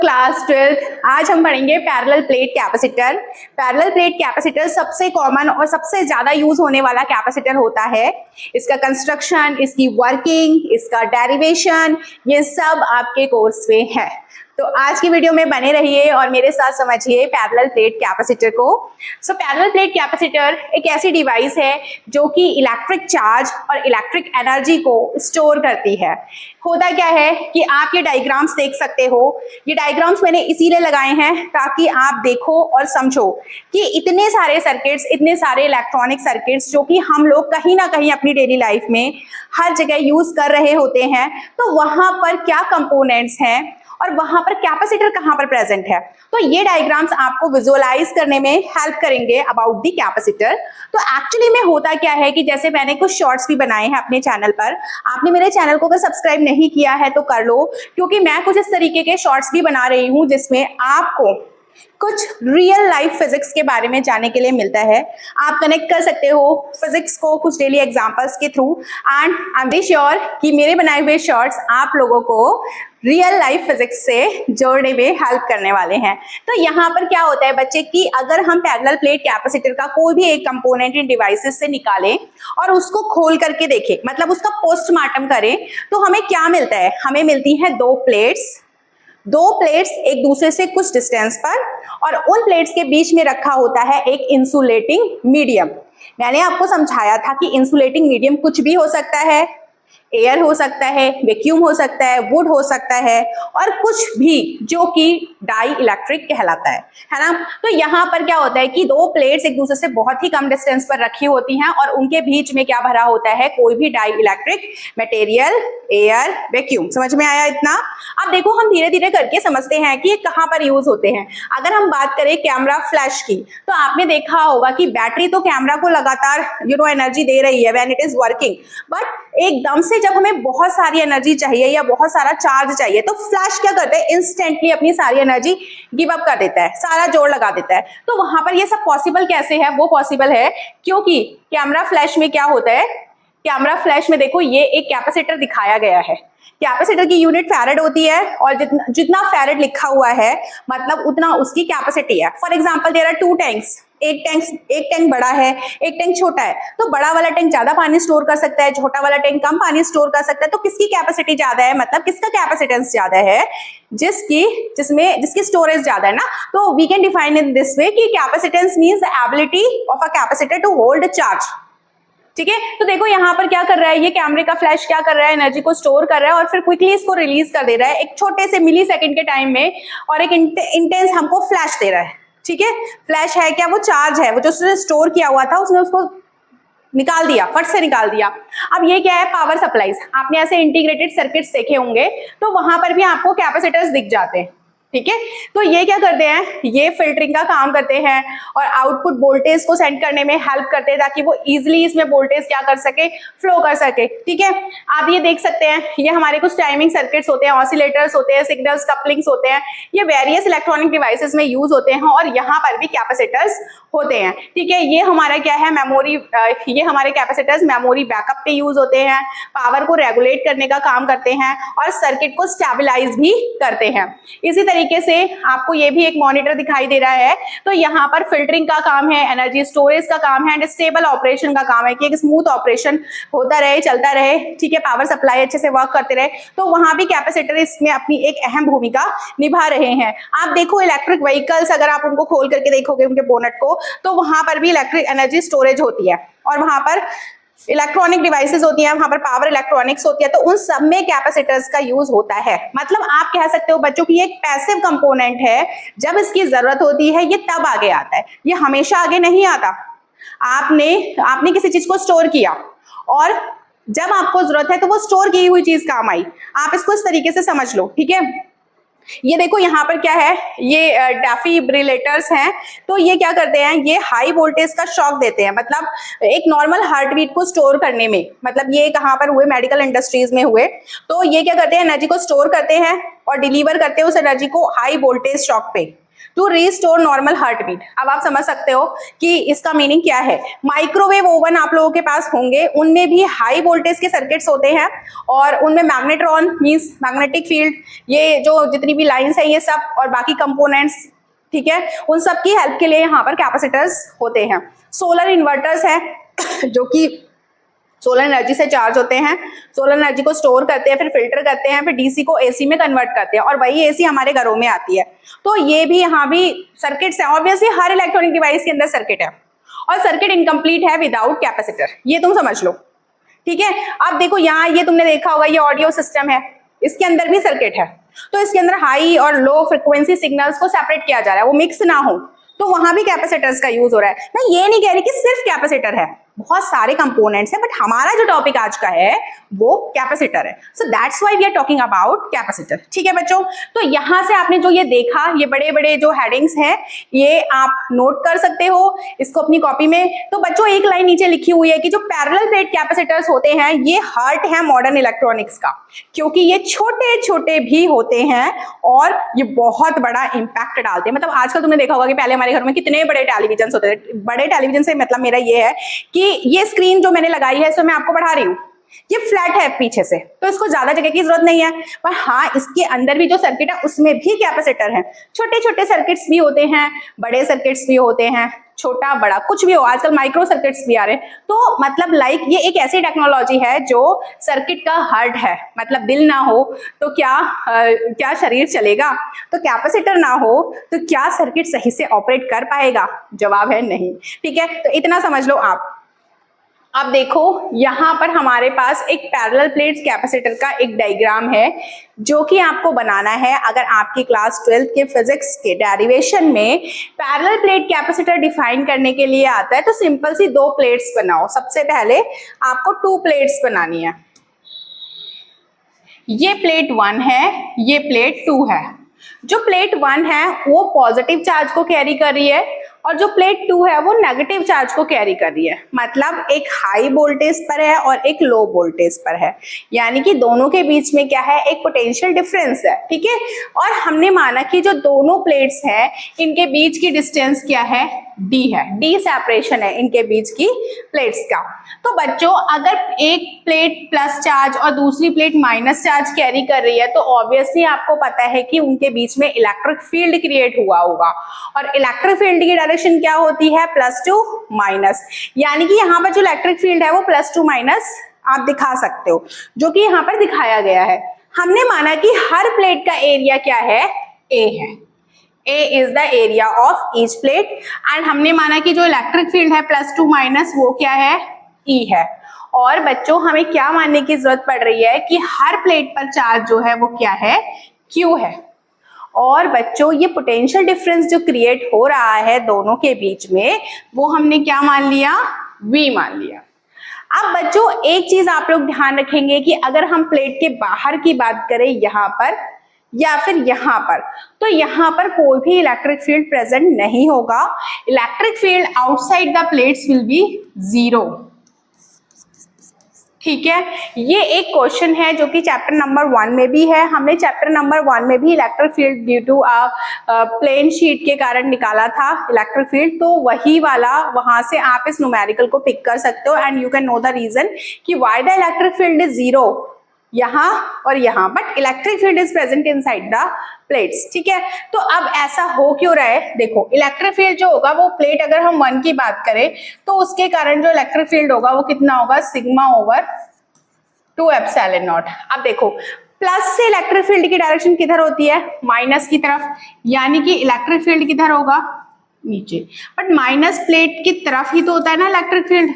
Class 12 आज हम पढ़ेंगे parallel plate capacitor. Parallel plate capacitor सबसे कॉमन और सबसे ज्यादा यूज होने वाला कैपेसिटर होता है। इसका कंस्ट्रक्शन, इसकी वर्किंग, इसका डेरिवेशन, ये सब आपके कोर्स में है। तो आज की वीडियो में बने रहिए और मेरे साथ समझिए पैरेलल प्लेट कैपेसिटर को। सो पैरेलल प्लेट कैपेसिटर एक ऐसी डिवाइस है जो कि इलेक्ट्रिक चार्ज और इलेक्ट्रिक एनर्जी को स्टोर करती है। होता क्या है कि आप ये डायग्राम्स देख सकते हो। ये डायग्राम्स मैंने इसीलिए लगाए हैं ताकि आप देखो और समझो कि इतने सारे सर्किट्स, इतने सारे इलेक्ट्रॉनिक सर्किट्स जो कि हम लोग कहीं ना कहीं अपनी डेली लाइफ में हर जगह यूज कर रहे होते हैं, तो वहां पर क्या कंपोनेंट्स हैं और वहां पर कैपेसिटर कहां पर प्रेजेंट है। तो ये डायग्राम्स आपको विजुअलाइज करने में हेल्प करेंगे अबाउट द कैपेसिटर। तो एक्चुअली में होता क्या है कि जैसे मैंने कुछ शॉर्ट्स भी बनाए हैं अपने चैनल पर। आपने मेरे चैनल को अगर सब्सक्राइब नहीं किया है तो कर लो, क्योंकि मैं कुछ इस तरीके के शॉर्ट्स भी बना रही हूं जिसमें आपको कुछ रियल लाइफ फिजिक्स के बारे में जानने के लिए मिलता है। आप कनेक्ट कर सकते हो फिजिक्स को कुछ डेली एग्जांपल्स के through, and I am very sure कि मेरे बनाए हुए शॉर्ट्स आप लोगों को रियल लाइफ फिजिक्स से जोड़ने में हेल्प करने वाले हैं। तो यहाँ पर क्या होता है बच्चे कि अगर हम पैरेलल प्लेट कैपेसिटर का कोई भी एक कंपोनेंट इन डिवाइसेस से निकालें और उसको खोल करके देखें, मतलब उसका पोस्टमार्टम करें, तो हमें क्या मिलता है? हमें मिलती है दो प्लेट्स एक दूसरे से कुछ डिस्टेंस पर, और उन प्लेट्स के बीच में रखा होता है एक इंसुलेटिंग मीडियम। मैंने आपको समझाया था कि इंसुलेटिंग मीडियम कुछ भी हो सकता है, एयर हो सकता है, वैक्यूम हो सकता है, वुड हो सकता है, और कुछ भी जो कि डाई इलेक्ट्रिक कहलाता है ना। तो यहाँ पर क्या होता है कि दो प्लेट्स एक दूसरे से बहुत ही कम डिस्टेंस पर रखी होती हैं और उनके बीच में क्या भरा होता है? कोई भी dielectric material, air, vacuum. समझ में आया इतना? अब देखो हम धीरे धीरे करके समझते हैं कि ये कहाँ पर यूज होते हैं। अगर हम बात करें कैमरा फ्लैश की, तो आपने देखा होगा कि बैटरी तो कैमरा को लगातार एनर्जी दे रही है when it is working, but एकदम से जब हमें बहुत सारी एनर्जी चाहिए या बहुत सारा चार्ज चाहिए, तो फ्लैश क्या करता है? इंस्टेंटली अपनी सारी एनर्जी गिव अप कर देता है, सारा जोर लगा देता है। तो वहां पर ये सब पॉसिबल कैसे है? वो पॉसिबल है क्योंकि कैमरा फ्लैश में क्या होता है? कैमरा फ्लैश में देखो ये एक कैपेसिटर दिखाया गया है। कैपेसिटर की यूनिट फैरेड होती है और जितना फैरेड लिखा हुआ है मतलब उतना उसकी कैपेसिटी है। For example there are two tanks. एक टैंक बड़ा है, एक टैंक छोटा है। तो बड़ा वाला टैंक ज्यादा पानी स्टोर कर सकता है, छोटा वाला टैंक कम पानी स्टोर कर सकता है। तो किसकी कैपेसिटी ज्यादा है, मतलब किसका कैपेसिटेंस ज्यादा है? जिसकी स्टोरेज ज्यादा है ना। तो we can define in this way कि capacitance means the ability of a capacitor to hold charge. ठीक है, तो देखो यहाँ पर क्या कर रहा है, ये कैमरे का फ्लैश क्या कर रहा है? एनर्जी को स्टोर कर रहा है और फिर क्विकली इसको रिलीज कर दे रहा है एक छोटे से मिली सेकेंड के टाइम में, और एक इंटेंस हमको फ्लैश दे रहा है। ठीक है, फ्लैश है क्या? वो चार्ज है, वो जो उसने स्टोर किया हुआ था उसने उसको निकाल दिया, फट से निकाल दिया। अब ये क्या है? Power supplies. आपने ऐसे इंटीग्रेटेड सर्किट्स देखे होंगे, तो वहां पर भी आपको कैपेसिटर्स दिख जाते हैं। ठीक है, तो ये क्या करते हैं? ये फिल्टरिंग का काम करते हैं और आउटपुट वोल्टेज को सेंड करने में हेल्प करते हैं ताकि वो इजीली इसमें वोल्टेज क्या कर सके? फ्लो कर सके। ठीक है, आप ये देख सकते हैं, ये हमारे कुछ टाइमिंग सर्किट्स होते हैं, ऑसिलेटर्स होते हैं, सिग्नल्स, कपलिंग्स होते हैं। ये वेरियस इलेक्ट्रॉनिक डिवाइसेस में यूज होते हैं और यहाँ पर भी कैपेसिटर्स होते हैं। ठीक है, ये हमारा क्या है? मेमोरी। ये हमारे कैपेसिटर्स मेमोरी बैकअप पे यूज होते हैं, पावर को रेगुलेट करने का काम करते हैं और सर्किट को स्टेबलाइज भी करते हैं। इसी तरीके से आपको ये भी एक मॉनिटर दिखाई दे रहा है। तो यहाँ पर फिल्टरिंग का काम है, एनर्जी स्टोरेज का काम है, एंड स्टेबल ऑपरेशन का काम है कि एक स्मूथ ऑपरेशन होता रहे, चलता रहे। ठीक है, पावर सप्लाई अच्छे से वर्क करते रहे। तो वहां भी कैपेसिटर इसमें अपनी एक अहम भूमिका निभा रहे हैं। आप देखो इलेक्ट्रिक व्हीकल्स, अगर आप उनको खोल करके देखोगे उनके बोनट को, तो वहां पर भी इलेक्ट्रिक एनर्जी स्टोरेज होती है और वहां पर इलेक्ट्रॉनिक डिवाइसेस होती हैं, वहां पर पावर इलेक्ट्रॉनिक्स होती है। तो उन सब में कैपेसिटर्स का यूज होता है। मतलब आप कह सकते हो बच्चों की एक पैसिव कंपोनेंट है, जब इसकी जरूरत होती है ये तब आगे आता है, ये हमेशा आगे नहीं आता। आपने किसी चीज को स्टोर किया और जब आपको जरूरत है तो वो स्टोर की हुई चीज काम आई। आप इसको इस तरीके से समझ लो। ठीक है, ये देखो यहाँ पर क्या है? ये डेफिब्रिलेटर्स हैं। तो ये क्या करते हैं? ये हाई वोल्टेज का शॉक देते हैं, मतलब एक नॉर्मल हार्ट बीट को स्टोर करने में। मतलब ये कहाँ पर हुए? मेडिकल इंडस्ट्रीज में हुए। तो ये क्या करते हैं? एनर्जी को स्टोर करते हैं और डिलीवर करते हैं उस एनर्जी को हाई वोल्टेज शॉक पे। To restore normal heart beat. अब आप समझ सकते हो कि इसका मीनिंग क्या है। माइक्रोवेव ओवन आप लोगों के पास होंगे, उनमें भी हाई वोल्टेज के सर्किट्स होते हैं और उनमें मैग्नेट्रॉन मींस मैग्नेटिक फील्ड, ये जो जितनी भी लाइंस है ये सब और बाकी कंपोनेंट्स, ठीक है, उन सब की हेल्प के लिए यहाँ पर कैपेसिटर्स होते हैं। सोलर इन्वर्टर्स हैं जो कि सोलर एनर्जी से चार्ज होते हैं, सोलर एनर्जी को स्टोर करते हैं, फिर फिल्टर करते हैं, फिर डीसी को एसी में कन्वर्ट करते हैं और वही एसी हमारे घरों में आती है। तो ये भी यहाँ भी सर्किट्स हैं। ऑब्वियसली हर इलेक्ट्रॉनिक डिवाइस के अंदर सर्किट है और सर्किट इनकम्प्लीट है विदाउट कैपेसिटर, ये तुम समझ लो, ठीक है। अब देखो यहाँ ये तुमने देखा होगा, ये ऑडियो सिस्टम है, इसके अंदर भी सर्किट है, तो इसके अंदर हाई और लो फ्रिक्वेंसी सिग्नल्स को सेपरेट किया जा रहा है, वो मिक्स ना हो, तो वहां भी कैपेसिटर्स का यूज हो रहा है। मैं ये नहीं कह रही कि सिर्फ कैपेसिटर है, बहुत सारे कंपोनेंट्स हैं, बट हमारा जो टॉपिक आज का है वो कैपेसिटर है। So that's why we are talking about capacitor, ठीक है बच्चों। तो यहां से आपने जो ये देखा, ये बड़े बड़े जो हेडिंग्स हैं, ये आप नोट कर सकते हो इसको अपनी कॉपी में। तो बच्चों एक लाइन नीचे लिखी हुई है कि जो पैरेलल प्लेट कैपेसिटर्स होते हैं ये हार्ट है मॉडर्न इलेक्ट्रॉनिक्स का, क्योंकि ये छोटे छोटे भी होते हैं और ये बहुत बड़ा इंपैक्ट डालते हैं। मतलब आजकल तुमने देखा होगा कि पहले हमारे घर में कितने बड़े टेलीविजन होते थे। बड़े टेलीविजन से मतलब मेरा ये है कि ये स्क्रीन जो मैंने लगाई है इसमें मैं आपको पढ़ा रही हूँ, ये फ्लैट है पीछे से, तो इसको ज्यादा जगह की जरूरत नहीं है, पर हाँ इसके अंदर भी जो सर्किट है उसमें भी कैपेसिटर है। छोटे छोटे सर्किट्स भी होते हैं, बड़े सर्किट्स भी होते हैं, छोटा बड़ा कुछ भी हो, आजकल माइक्रो सर्किट्स भी आ रहे हैं। तो मतलब लाइक ये एक ऐसी टेक्नोलॉजी है जो सर्किट का हार्ट है। मतलब दिल ना हो तो क्या शरीर चलेगा, तो कैपेसिटर ना हो तो क्या सर्किट सही से ऑपरेट कर पाएगा? जवाब है नहीं, ठीक है। तो इतना समझ लो आप। अब देखो यहाँ पर हमारे पास एक पैरेलल प्लेट कैपेसिटर का एक डायग्राम है जो कि आपको बनाना है। अगर आपकी क्लास 12th के फिजिक्स के डेरिवेशन में पैरेलल प्लेट कैपेसिटर डिफाइन करने के लिए आता है तो सिंपल सी दो प्लेट्स बनाओ। सबसे पहले आपको 2 प्लेट्स बनानी है। ये प्लेट 1 है, ये प्लेट 2 है। जो प्लेट 1 है वो पॉजिटिव चार्ज को कैरी कर रही है और जो प्लेट 2 है वो नेगेटिव चार्ज को कैरी कर रही है। मतलब एक हाई वोल्टेज पर है और एक लो वोल्टेज पर है, यानी कि दोनों के बीच में क्या है, एक पोटेंशियल डिफरेंस है, ठीक है। और हमने माना कि जो दोनों प्लेट्स हैं इनके बीच की डिस्टेंस क्या है, d है, d सेपरेशन है इनके बीच की प्लेट्स का। तो बच्चों अगर एक प्लेट प्लस चार्ज और दूसरी प्लेट माइनस चार्ज कैरी कर रही है तो ऑब्वियसली आपको पता है कि उनके बीच में इलेक्ट्रिक फील्ड क्रिएट हुआ होगा और इलेक्ट्रिक फील्ड की डायरेक्शन क्या होती है, +2 माइनस। यानी कि यहाँ पर जो इलेक्ट्रिक फील्ड है वो +2 माइनस आप दिखा सकते हो, जो कि यहाँ पर दिखाया गया है। हमने माना कि हर प्लेट का एरिया क्या है, A है। A is the area of each plate and हमने माना कि जो इलेक्ट्रिक फील्ड है +2 माइनस वो क्या है, E है। और बच्चों हमें क्या मानने की जरूरत पड़ रही है कि हर प्लेट पर चार्ज जो है वो क्या है, Q है। और बच्चों ये पोटेंशियल डिफरेंस जो क्रिएट हो रहा है दोनों के बीच में वो हमने क्या मान लिया, V मान लिया। अब बच्चों एक चीज आप लोग ध्यान रखेंगे कि अगर हम प्लेट के बाहर की बात करें यहाँ पर या फिर यहाँ पर, तो यहाँ पर कोई भी इलेक्ट्रिक फील्ड प्रेजेंट नहीं होगा। Electric field outside the plates will be 0, ठीक है। ये एक क्वेश्चन है जो कि चैप्टर नंबर 1 में भी है। हमने चैप्टर नंबर 1 में भी electric field due to plane sheet के कारण निकाला था इलेक्ट्रिक फील्ड, तो वही वाला वहां से आप इस न्यूमेरिकल को पिक कर सकते हो and you can know the reason कि why the electric field is 0 यहाँ और यहाँ, but electric field is present inside the plates, ठीक है। तो अब ऐसा हो क्यों रहा है, देखो इलेक्ट्रिक फील्ड जो होगा वो प्लेट अगर हम 1 की बात करें तो उसके कारण जो इलेक्ट्रिक फील्ड होगा वो कितना होगा, σ/2 एप्सिलॉन नॉट। अब देखो प्लस से इलेक्ट्रिक फील्ड की डायरेक्शन किधर होती है, माइनस की तरफ, यानी कि इलेक्ट्रिक फील्ड किधर होगा, नीचे। बट माइनस प्लेट की तरफ ही तो होता है ना इलेक्ट्रिक फील्ड,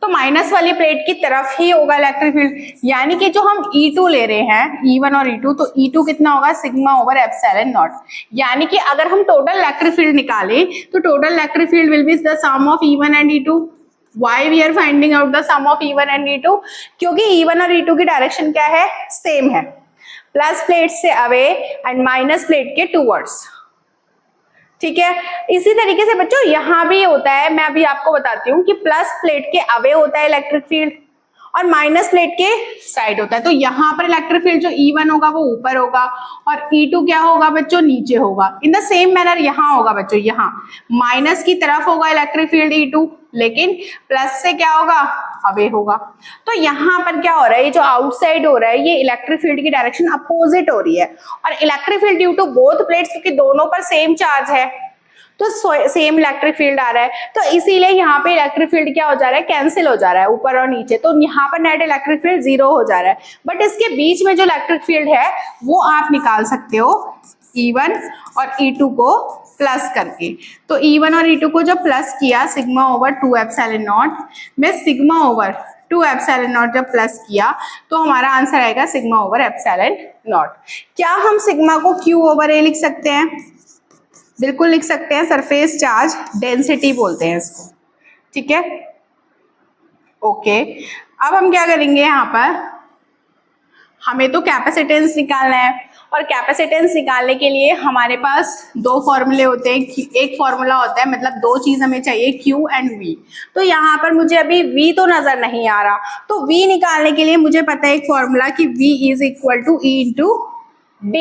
तो माइनस वाली प्लेट की तरफ ही होगा इलेक्ट्रिक फील्ड। यानी कि जो हम E2 ले रहे हैं, E1 और E2, तो E2 कितना होगा, σ/एप्सिलॉन नॉट। यानी कि अगर हम टोटल इलेक्ट्रिक फील्ड निकालें तो total electric field will be the sum of E1 and E2। Why we are finding out the sum of E1 and E2? क्योंकि E1 और E2 की डायरेक्शन क्या है, सेम है, प्लस प्लेट से away and minus plate के towards, ठीक है। इसी तरीके से बच्चों यहाँ भी होता है, मैं अभी आपको बताती हूँ कि प्लस प्लेट के अवे होता है इलेक्ट्रिक फील्ड और माइनस प्लेट के साइड होता है। तो यहाँ पर इलेक्ट्रिक फील्ड जो E1 होगा वो ऊपर होगा और E2 क्या होगा बच्चों, नीचे होगा। इन द सेम मैनर यहाँ होगा बच्चों, यहाँ माइनस की तरफ होगा इलेक्ट्रिक फील्ड E2, लेकिन प्लस से क्या होगा, अवे होगा। तो यहाँ पर क्या हो रहा है, ये जो आउटसाइड हो रहा है ये इलेक्ट्रिक फील्ड की डायरेक्शन अपोजिट हो रही है। और electric field due to both plates, क्योंकि दोनों पर सेम चार्ज है तो सेम इलेक्ट्रिक फील्ड आ रहा है, तो इसीलिए यहाँ पे इलेक्ट्रिक फील्ड क्या हो जा रहा है, कैंसिल हो जा रहा है ऊपर और नीचे। तो यहाँ पर नेट इलेक्ट्रिक फील्ड 0 हो जा रहा है। बट इसके बीच में जो इलेक्ट्रिक फील्ड है वो आप निकाल सकते हो E1 और E2 को प्लस करके। तो E1 और E2 को जब प्लस किया सिग्मा ओवर 2 एप्सिलॉन नॉट में, सिग्मा ओवर 2 एप्सिलॉन नॉट जब प्लस किया तो हमारा आंसर आएगा सिग्मा ओवर एप्सिलॉन नॉट। क्या हम सिग्मा को Q ओवर A लिख सकते हैं? बिल्कुल लिख सकते हैं, सरफेस चार्ज डेंसिटी बोलते हैं इसको, ठीक है। ओके, अब हम क्या करेंगे, यहाँ पर हमें तो कैपेसिटेंस निकालना है और कैपेसिटेंस निकालने के लिए हमारे पास दो फॉर्मूले होते हैं। एक फॉर्मूला होता है, मतलब दो चीज हमें चाहिए, Q एंड V। तो यहाँ पर मुझे अभी V तो नजर नहीं आ रहा, तो V निकालने के लिए मुझे पता है एक फॉर्मूला कि V is equal to E into D।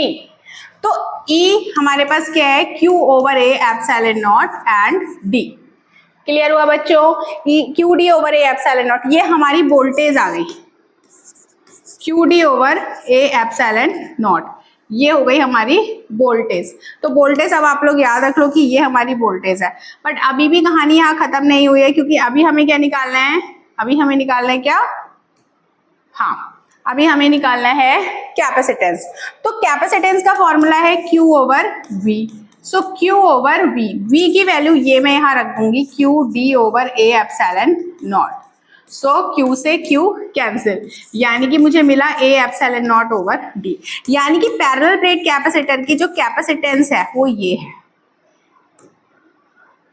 तो E हमारे पास क्या है, Q over A epsilon naught and D। Clear हुआ बच्चों? QD over A epsilon naught, ये हमारी वोल्टेज आ गई, QD over A epsilon naught, ये हो गई हमारी वोल्टेज। तो वोल्टेज अब आप लोग याद रख लो कि ये हमारी वोल्टेज है। बट अभी भी कहानी यहाँ खत्म नहीं हुई है, क्योंकि अभी हमें क्या निकालना है, अभी हमें निकालना है क्या, हाँ अभी हमें निकालना है कैपेसिटेंस। तो कैपेसिटेंस का फॉर्मूला है Q ओवर V। सो Q ओवर V, V की वैल्यू ये मैं यहाँ रख दूंगी, QD over A epsilon not. So Q से Q कैंसिल, यानी कि मुझे मिला A epsilon not over D। यानी कि पैरेलल प्लेट कैपेसिटर की जो कैपेसिटेंस है वो ये है,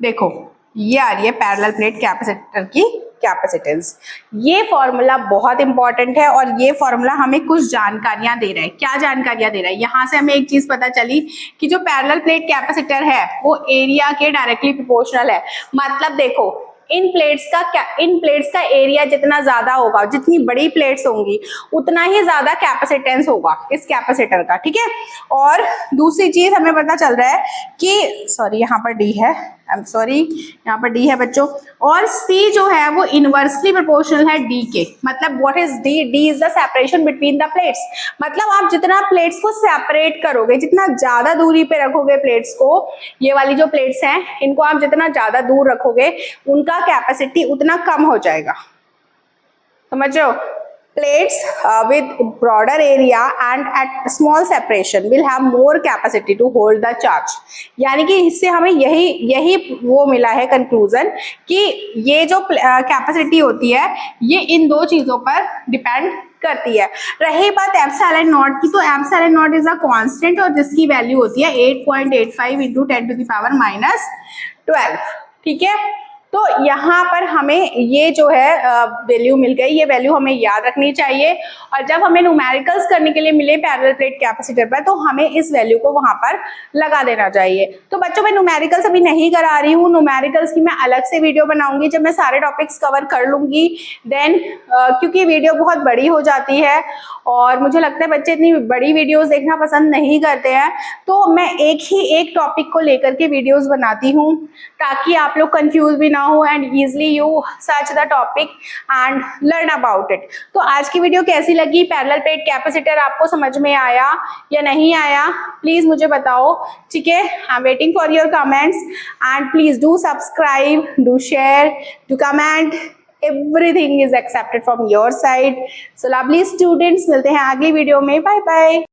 देखो ये आ रही है पैरेलल प्लेट कैपेसिटर की कैपेसिटेंस। ये फॉर्मूला बहुत इंपॉर्टेंट है और ये फॉर्मूला हमें कुछ जानकारियां दे रहा है। क्या जानकारियां दे रहा है, यहाँ से हमें एक चीज पता चली कि जो पैरेलल प्लेट कैपेसिटर है वो एरिया के डायरेक्टली प्रोपोर्शनल है। मतलब देखो इन प्लेट्स का एरिया जितना ज्यादा होगा, जितनी बड़ी प्लेट्स होंगी उतना ही ज्यादा कैपेसिटेंस होगा इस कैपेसिटर का, ठीक है। और दूसरी चीज हमें पता चल रहा है कि सॉरी यहाँ पर D है, आई एम सॉरी यहाँ पर D है बच्चों, और C जो है वो इनवर्सली प्रोपोर्शनल है D के। मतलब what is D? D is the separation between the plates. मतलब आप जितना प्लेट्स को सेपरेट करोगे, जितना ज्यादा दूरी पे रखोगे प्लेट्स को, ये वाली जो प्लेट्स हैं इनको आप जितना ज्यादा दूर रखोगे उनका कैपेसिटी उतना कम हो जाएगा, समझो। Plates with broader area and at small separation will have more capacity to hold the charge। यानी कि इससे हमें यही वो मिला है कंक्लूजन कि ये जो कैपेसिटी होती है ये इन दो चीजों पर डिपेंड करती है। रही बात एप्सिलॉन नॉट की, तो epsilon not is a constant और जिसकी वैल्यू होती है 8.85 इंटू 10⁻⁻12, ठीक है। तो यहाँ पर हमें ये जो है वैल्यू मिल गई, ये वैल्यू हमें याद रखनी चाहिए। और जब हमें न्यूमेरिकल्स करने के लिए मिले पैरेलल प्लेट कैपेसिटर पर, तो हमें इस वैल्यू को वहां पर लगा देना चाहिए। तो बच्चों मैं न्यूमेरिकल्स अभी नहीं करा रही हूँ, न्यूमेरिकल्स की मैं अलग से वीडियो बनाऊंगी जब मैं सारे टॉपिक्स कवर कर लूंगी। देन क्योंकि वीडियो बहुत बड़ी हो जाती है और मुझे लगता है बच्चे इतनी बड़ी वीडियोस देखना पसंद नहीं करते हैं, तो मैं एक टॉपिक को लेकर के वीडियोस बनाती हूँ ताकि आप लोग कंफ्यूज भी ना हो and easily you search the topic and learn about it. तो आज की वीडियो कैसी लगी, पैरेलल प्लेट कैपेसिटर आपको समझ में आया या नहीं आया, प्लीज मुझे बताओ, ठीक है। I am waiting for your comments and please do subscribe, do share, do comment, everything is accepted from your side। So lovely students, मिलते हैं अगली वीडियो में, बाय बाय।